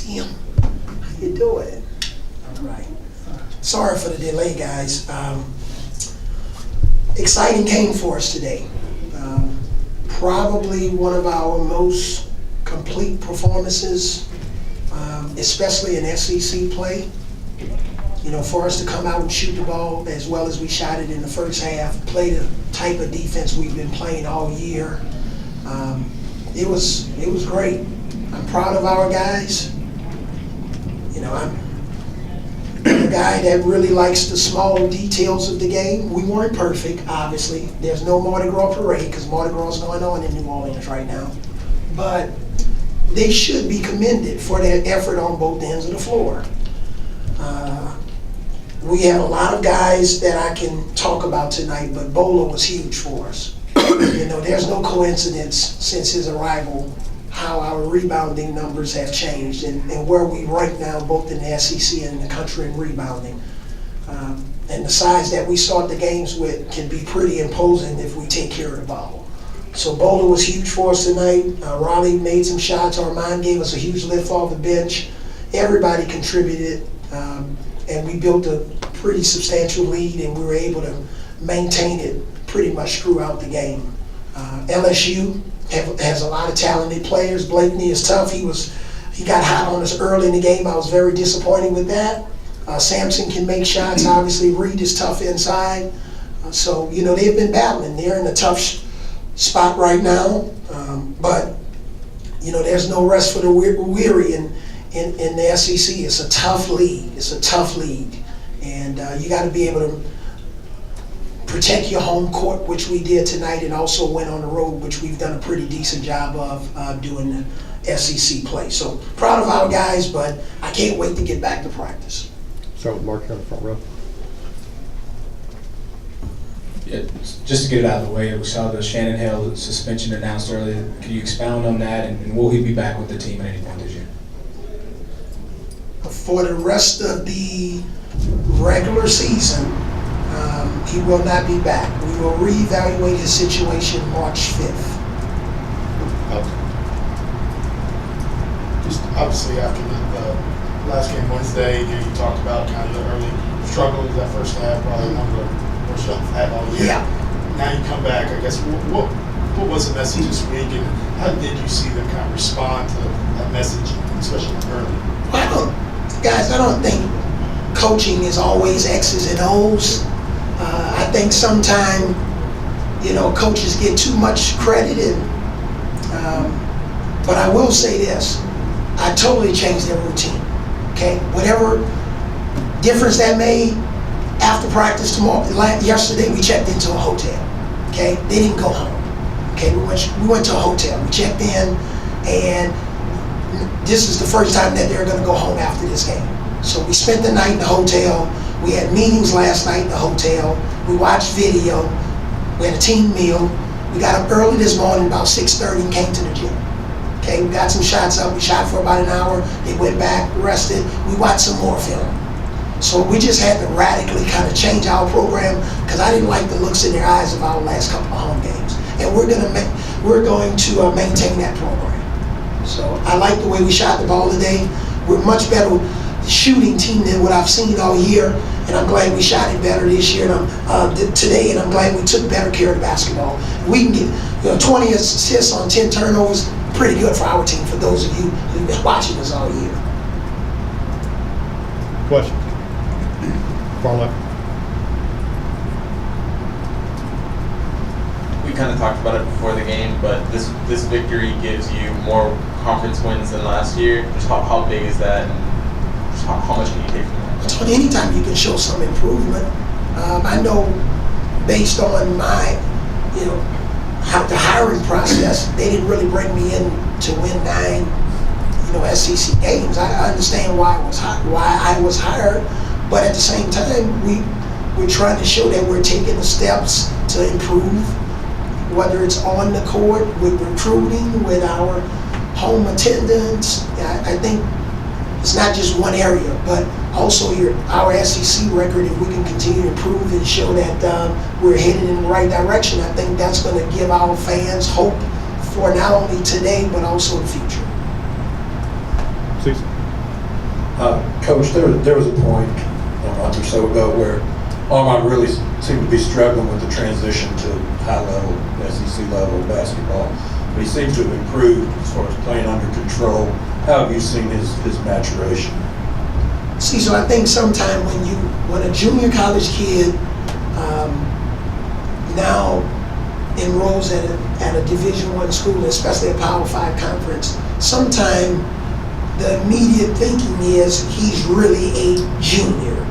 see him. How you doing? All right. Sorry for the delay, guys. Exciting game for us today. Probably one of our most complete performances, especially in SEC play. You know, for us to come out and shoot the ball as well as we shot it in the first half, play the type of defense we've been playing all year. It was great. I'm proud of our guys. You know, I'm a guy that really likes the small details of the game. We weren't perfect, obviously. There's no Mardi Gras parade because Mardi Gras is going on in New Orleans right now. But they should be commended for their effort on both ends of the floor. We have a lot of guys that I can talk about tonight, but Bolo was huge for us. You know, there's no coincidence since his arrival how our rebounding numbers have changed and where we rank now both in the SEC and in the country in rebounding. And the size that we start the games with can be pretty imposing if we take care of the ball. So Bolo was huge for us tonight. Raleigh made some shots. Armand gave us a huge lift off the bench. Everybody contributed, and we built a pretty substantial lead, and we were able to maintain it pretty much throughout the game. LSU has a lot of talented players. Blakeney is tough. He got hot on us early in the game. I was very disappointed with that. Sampson can make shots. Obviously, Reed is tough inside. So, you know, they've been battling. They're in a tough spot right now. But, you know, there's no rest for the weary in the SEC. It's a tough league. It's a tough league. And you got to be able to protect your home court, which we did tonight, and also went on the road, which we've done a pretty decent job of doing the SEC play. So proud of our guys, but I can't wait to get back to practice. Start with Mark here on the front row. Yeah, just to get it out of the way, we saw the Shannon Hale suspension announced earlier. Can you expound on that, and will he be back with the team at any point this year? For the rest of the regular season, he will not be back. We will reevaluate his situation March 5th. Just obviously after the last game Wednesday, you talked about kind of the early struggles that first half, probably one of the worst you've had all year. Yeah. Now you come back, I guess, what was the message this week, and how did you see them kind of respond to that message, especially early? Well, guys, I don't think coaching is always X's and O's. I think sometimes, you know, coaches get too much credit, but I will say this. I totally changed their routine, okay? Whatever difference that made after practice yesterday, we checked into a hotel, okay? They didn't go home, okay? We went to a hotel, we checked in, and this is the first time that they're gonna go home after this game. So we spent the night in the hotel. We had meetings last night in the hotel. We watched video. We had a team meal. We got up early this morning about 6:30 and came to the gym. Okay, we got some shots up. We shot for about an hour. They went back, rested. We watched some more film. So we just had to radically kind of change our program because I didn't like the looks in their eyes of our last couple of home games. And we're going to maintain that program. So I like the way we shot the ball today. We're much better shooting team than what I've seen all year, and I'm glad we shot it better this year today, and I'm glad we took better care of the basketball. We can get 20 assists on 10 turnovers, pretty good for our team, for those of you who've been watching us all year. Question. Far left. We kind of talked about it before the game, but this victory gives you more conference wins than last year. Just how big is that? How much can you take from that? So anytime you can show some improvement, I know based on my, the hiring process, they didn't really bring me in to win 9, SEC games. I understand why I was hired, but at the same time, we're trying to show that we're taking the steps to improve, whether it's on the court, with recruiting, with our home attendance. I think it's not just one area, but also our SEC record. If we can continue to improve and show that we're headed in the right direction, I think that's going to give our fans hope for not only today, but also the future. Susan. Coach, there was a point a month or so ago where Armand really seemed to be struggling with the transition to high level, SEC level basketball. But he seems to have improved as far as playing under control. How have you seen his maturation? See, so I think sometime when a junior college kid now enrolls at a Division I school, especially a Power 5 conference, sometime the immediate thinking is he's really a junior.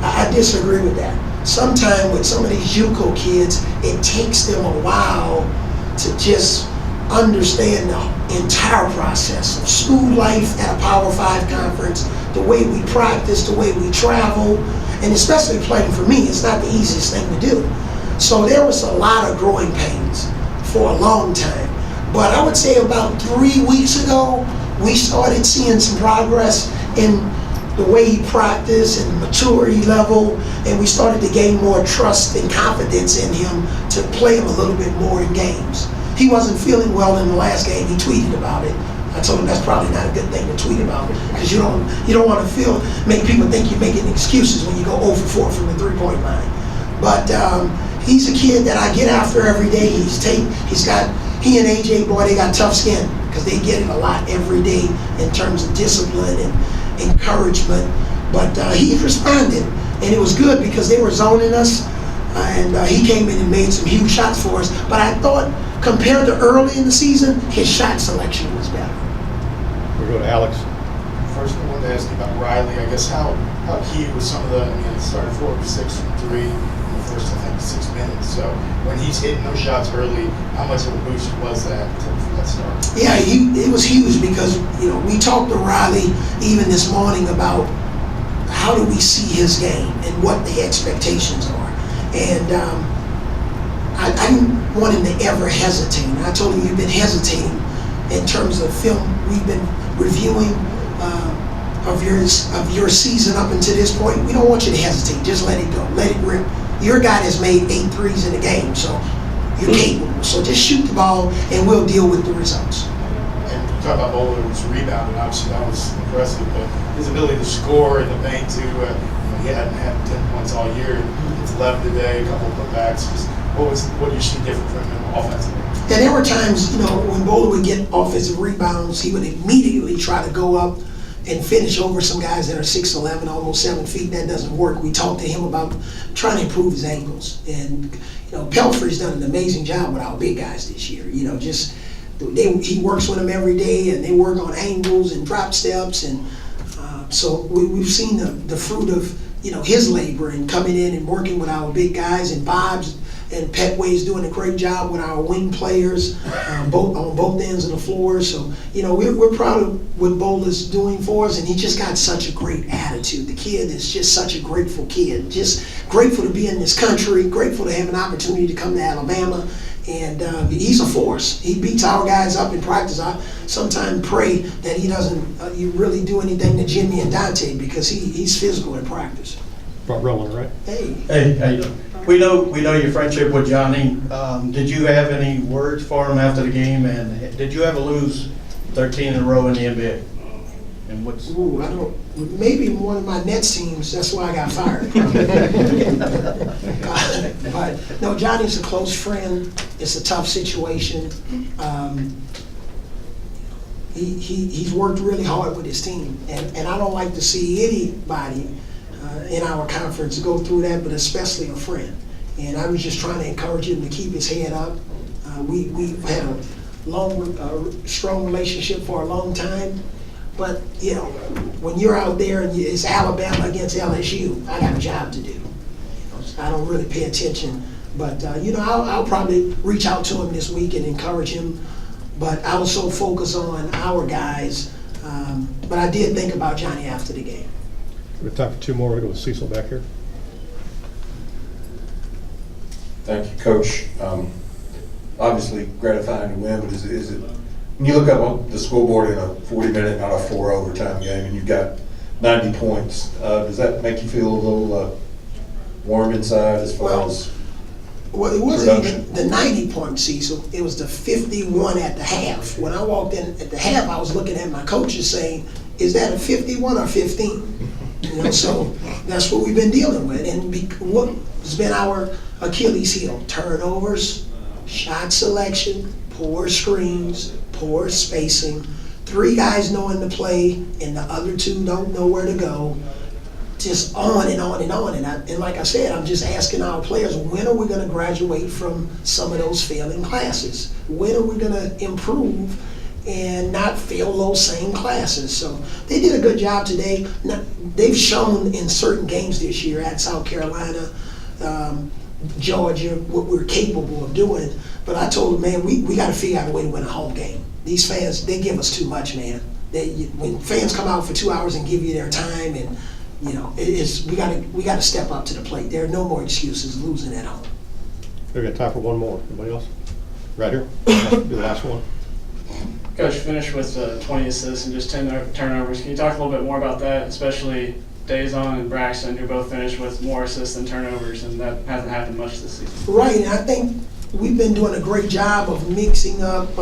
I disagree with that. Sometime with some of these JUCO kids, it takes them a while to just understand the entire process of school life at a Power 5 conference, the way we practice, the way we travel, and especially playing for me, it's not the easiest thing to do. So there was a lot of growing pains for a long time. But I would say about 3 weeks ago, we started seeing some progress in the way he practiced and maturity level, and we started to gain more trust and confidence in him to play him a little bit more in games. He wasn't feeling well in the last game. He tweeted about it. I told him that's probably not a good thing to tweet about, because you don't want to make people think you're making excuses when you go 0 for 4 from the 3-point line. But he's a kid that I get after every day. He and AJ, boy, they got tough skin, because they get it a lot every day in terms of discipline and encouragement. But he responded, and it was good because they were zoning us, and he came in and made some huge shots for us. But I thought, compared to early in the season, his shot selection was better. We go to Alex. First, I wanted to ask you about Riley. I guess how key was some of the, it started 4 of 6 from 3 in the first, I think, 6 minutes. So when he's hitting those shots early, how much of a boost was that for that start? Yeah, it was huge, because we talked to Riley even this morning about how do we see his game and what the expectations are. And I didn't want him to ever hesitate. And I told him, you've been hesitating in terms of film we've been reviewing of your season up until this point. We don't want you to hesitate. Just let it go. Let it rip. You're a guy that's made 8 threes in a game, so you're capable. So just shoot the ball, and we'll deal with the results. And you talk about Bowler's rebounding. Obviously, that was impressive. But his ability to score in the paint too. He hadn't had 10 points all year. It's 11 today. A couple of putbacks. Just what do you see different from him offensively? And there were times, when Bowler would get offensive rebounds, he would immediately try to go up and finish over some guys that are 6'11", almost 7 feet. That doesn't work. We talked to him about trying to improve his angles. And, Pelfrey's done an amazing job with our big guys this year. He works with them every day, and they work on angles and drop steps. And so we've seen the fruit of, his labor and coming in and working with our big guys, and Bob's and Petway's doing a great job with our wing players, on both ends of the floor. So, we're proud of what Bowler's doing for us, and he just got such a great attitude. The kid is just such a grateful kid, just grateful to be in this country, grateful to have an opportunity to come to Alabama, and he's a force. He beats our guys up in practice. I sometimes pray that he doesn't you really do anything to Jimmy and Dante, because he's physical in practice. Front rolling, right? Hey, we know your friendship with Johnny. Did you have any words for him after the game, and did you ever lose 13 in a row in the NBA? And what's? Ooh, I don't. Maybe one of my Nets teams. That's why I got fired. But no, Johnny's a close friend. It's a tough situation. He's worked really hard with his team, and I don't like to see anybody in our conference go through that, but especially a friend. And I was just trying to encourage him to keep his head up. We've had a strong relationship for a long time, but when you're out there and it's Alabama against LSU, I got a job to do. So I don't really pay attention, but I'll probably reach out to him this week and encourage him. But I was so focused on our guys, but I did think about Johnny after the game. We have time for 2 more. We'll go with Cecil back here. Thank you, Coach. Obviously gratifying to win, but is it, when you look up on the scoreboard in a 40-minute, not a 4 overtime game, and you've got 90 points, does that make you feel a little warm inside as far as? Well, it wasn't production. even the 90-point Cecil, it was the 51 at the half. When I walked in at the half, I was looking at my coaches saying, is that a 51 or 15? You know, so that's what we've been dealing with. And what has been our Achilles heel? Turnovers, shot selection, poor screens, poor spacing, 3 guys knowing the play and the other 2 don't know where to go. Just on and on and on. And like I said, I'm just asking our players, when are we going to graduate from some of those failing classes? When are we going to improve and not fail those same classes? So they did a good job today. Now, they've shown in certain games this year at South Carolina, Georgia, what we're capable of doing. But I told them, man, we got to figure out a way to win a home game. These fans, they give us too much, man. When fans come out for 2 hours and give you their time, and you know, we got to step up to the plate. There are no more excuses losing at home. We got time for one more. Anybody else? Right here. Do the last one. Coach, finished with 20 assists and just 10 turnovers. Can you talk a little bit more about that, especially Dazon and Braxton, who both finished with more assists than turnovers, and that hasn't happened much this season? Right, and I think we've been doing a great job of mixing up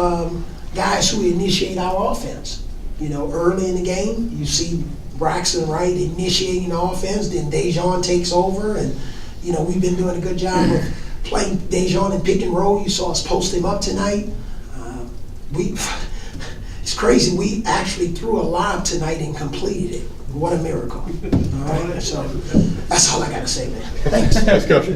guys who initiate our offense. You know, early in the game, you see Braxton Wright initiating the offense, then Dejon takes over, and you know, we've been doing a good job of playing Dejon in pick and roll. You saw us post him up tonight. It's crazy, we actually threw a lob tonight and completed it. What a miracle. All right, so that's all I got to say, man. Thanks. Thanks, Coach.